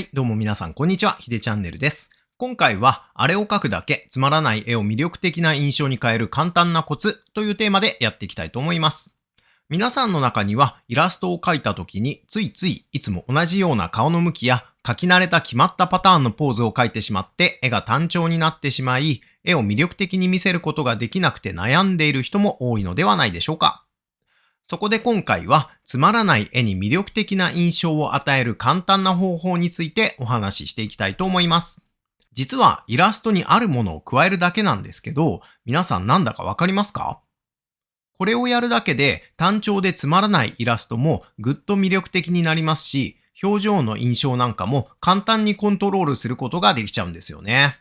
はい、どうも皆さん、こんにちは。ひでチャンネルです。今回は、あれを描くだけ、つまらない絵を魅力的な印象に変える簡単なコツというテーマでやっていきたいと思います。皆さんの中には、イラストを描いた時に、ついついいつも同じような顔の向きや、描き慣れた決まったパターンのポーズを描いてしまって、絵が単調になってしまい、絵を魅力的に見せることができなくて悩んでいる人も多いのではないでしょうか。そこで今回はつまらない絵に魅力的な印象を与える簡単な方法についてお話ししていきたいと思います。実はイラストにあるものを加えるだけなんですけど、皆さんなんだかわかりますか？これをやるだけで単調でつまらないイラストもぐっと魅力的になりますし、表情の印象なんかも簡単にコントロールすることができちゃうんですよね。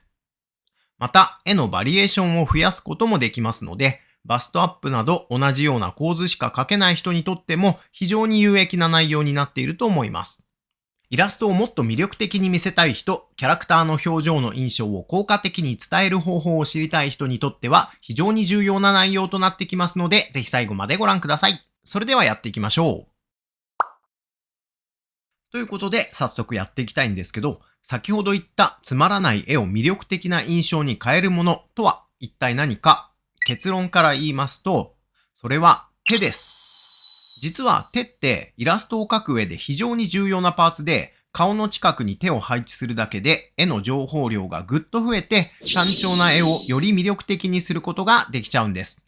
また、絵のバリエーションを増やすこともできますので、バストアップなど同じような構図しか描けない人にとっても非常に有益な内容になっていると思います。イラストをもっと魅力的に見せたい人、キャラクターの表情の印象を効果的に伝える方法を知りたい人にとっては非常に重要な内容となってきますので、ぜひ最後までご覧ください。それではやっていきましょう。ということで早速やっていきたいんですけど、先ほど言ったつまらない絵を魅力的な印象に変えるものとは一体何か？結論から言いますと、それは手です。実は手ってイラストを描く上で非常に重要なパーツで、顔の近くに手を配置するだけで絵の情報量がぐっと増えて、単調な絵をより魅力的にすることができちゃうんです。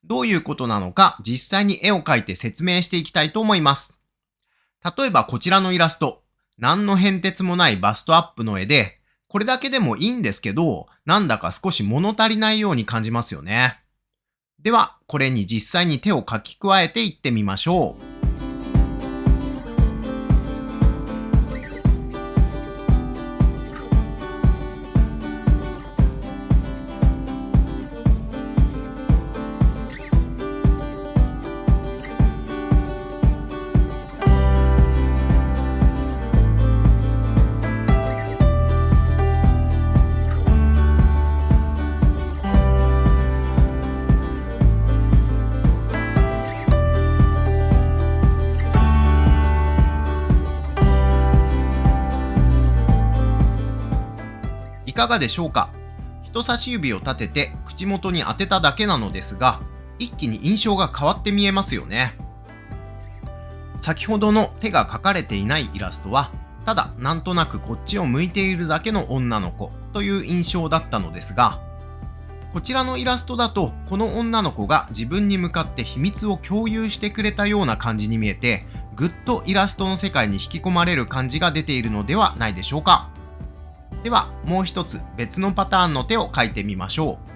どういうことなのか実際に絵を描いて説明していきたいと思います。例えばこちらのイラスト、何の変哲もないバストアップの絵で、これだけでもいいんですけど、なんだか少し物足りないように感じますよね。では、これに実際に手を書き加えていってみましょう。いかがでしょうか？人差し指を立てて口元に当てただけなのですが、一気に印象が変わって見えますよね。先ほどの手が描かれていないイラストは、ただなんとなくこっちを向いているだけの女の子という印象だったのですが、こちらのイラストだとこの女の子が自分に向かって秘密を共有してくれたような感じに見えて、ぐっとイラストの世界に引き込まれる感じが出ているのではないでしょうか。ではもう一つ別のパターンの手を描いてみましょう。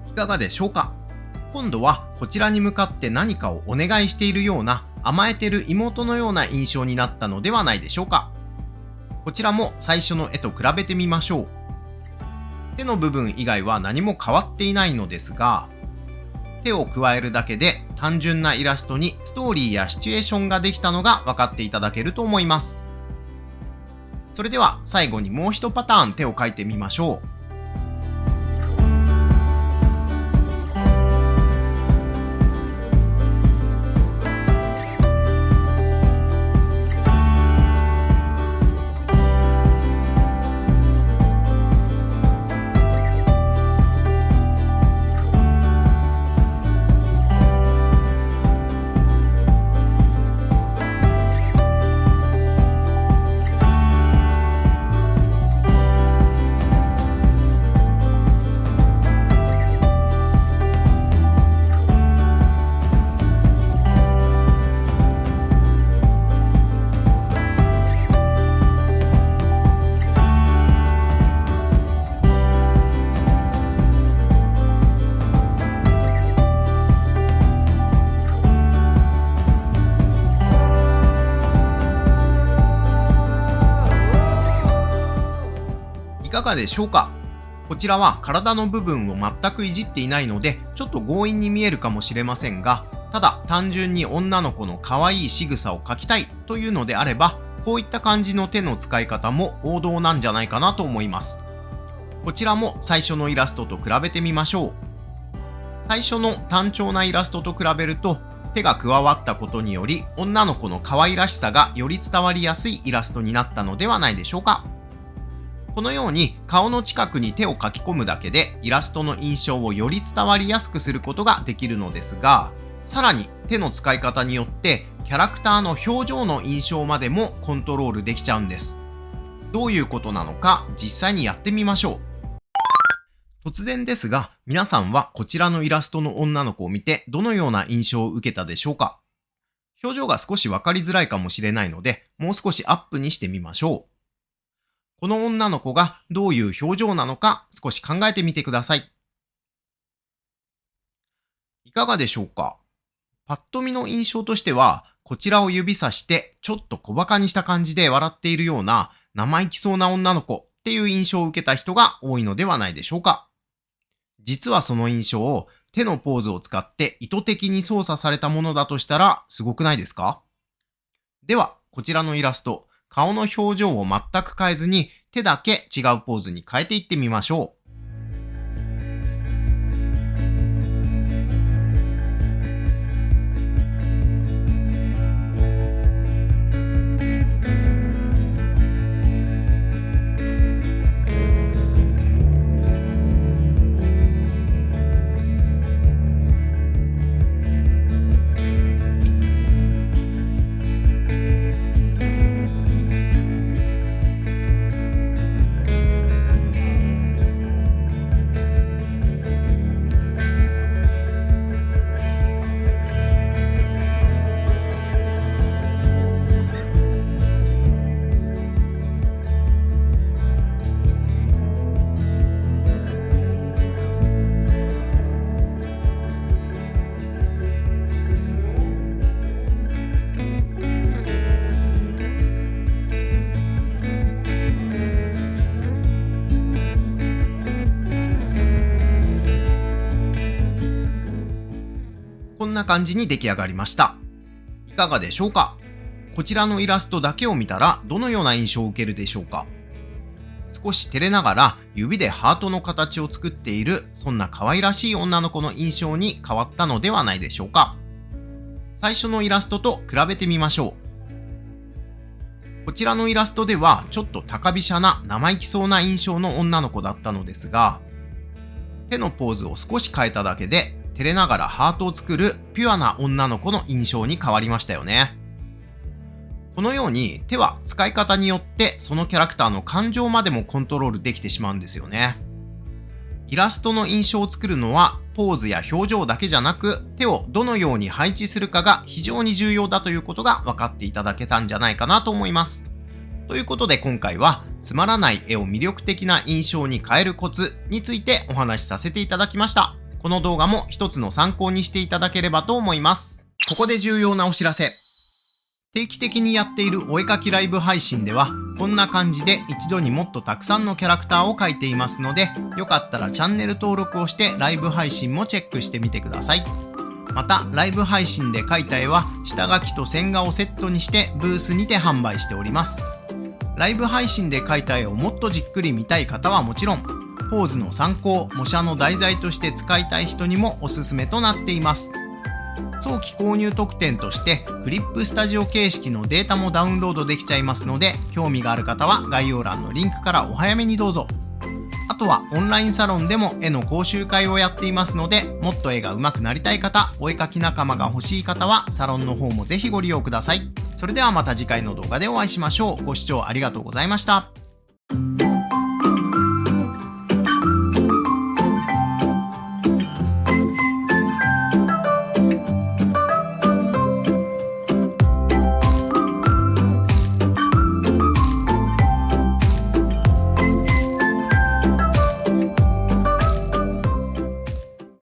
いかがでしょうか？今度はこちらに向かって何かをお願いしているような、甘えてる妹のような印象になったのではないでしょうか。こちらも最初の絵と比べてみましょう。手の部分以外は何も変わっていないのですが、手を加えるだけで単純なイラストにストーリーやシチュエーションができたのが分かっていただけると思います。それでは最後にもう一パターン手を描いてみましょう。かがでしょうか？こちらは体の部分を全くいじっていないので、ちょっと強引に見えるかもしれませんが、ただ単純に女の子の可愛い仕草を描きたいというのであれば、こういった感じの手の使い方も王道なんじゃないかなと思います。こちらも最初のイラストと比べてみましょう。最初の単調なイラストと比べると、手が加わったことにより女の子の可愛らしさがより伝わりやすいイラストになったのではないでしょうか。このように顔の近くに手を描き込むだけでイラストの印象をより伝わりやすくすることができるのですが、さらに手の使い方によってキャラクターの表情の印象までもコントロールできちゃうんです。どういうことなのか実際にやってみましょう。突然ですが、皆さんはこちらのイラストの女の子を見てどのような印象を受けたでしょうか？表情が少しわかりづらいかもしれないので、もう少しアップにしてみましょう。この女の子がどういう表情なのか少し考えてみてください。いかがでしょうか？パッと見の印象としては、こちらを指さしてちょっと小馬鹿にした感じで笑っているような生意気そうな女の子っていう印象を受けた人が多いのではないでしょうか。実はその印象を手のポーズを使って意図的に操作されたものだとしたらすごくないですか？では、こちらのイラスト、顔の表情を全く変えずに手だけ違うポーズに変えていってみましょう。こんな感じに出来上がりました。いかがでしょうか？こちらのイラストだけを見たらどのような印象を受けるでしょうか？少し照れながら指でハートの形を作っている、そんな可愛らしい女の子の印象に変わったのではないでしょうか。最初のイラストと比べてみましょう。こちらのイラストではちょっと高飛車な生意気そうな印象の女の子だったのですが、手のポーズを少し変えただけで照れながらハートを作るピュアな女の子の印象に変わりましたよね。このように手は使い方によってそのキャラクターの感情までもコントロールできてしまうんですよね。イラストの印象を作るのはポーズや表情だけじゃなく、手をどのように配置するかが非常に重要だということが分かっていただけたんじゃないかなと思います。ということで今回はつまらない絵を魅力的な印象に変えるコツについてお話しさせていただきました。この動画も一つの参考にしていただければと思います。ここで重要なお知らせ。定期的にやっているお絵かきライブ配信では、こんな感じで一度にもっとたくさんのキャラクターを描いていますので、よかったらチャンネル登録をしてライブ配信もチェックしてみてください。また、ライブ配信で描いた絵は下書きと線画をセットにしてブースにて販売しております。ライブ配信で描いた絵をもっとじっくり見たい方はもちろん、ポーズの参考、模写の題材として使いたい人にもおすすめとなっています。早期購入特典としてクリップスタジオ形式のデータもダウンロードできちゃいますので、興味がある方は概要欄のリンクからお早めにどうぞ。あとはオンラインサロンでも絵の講習会をやっていますので、もっと絵が上手くなりたい方、お絵かき仲間が欲しい方はサロンの方もぜひご利用ください。それではまた次回の動画でお会いしましょう。ご視聴ありがとうございました。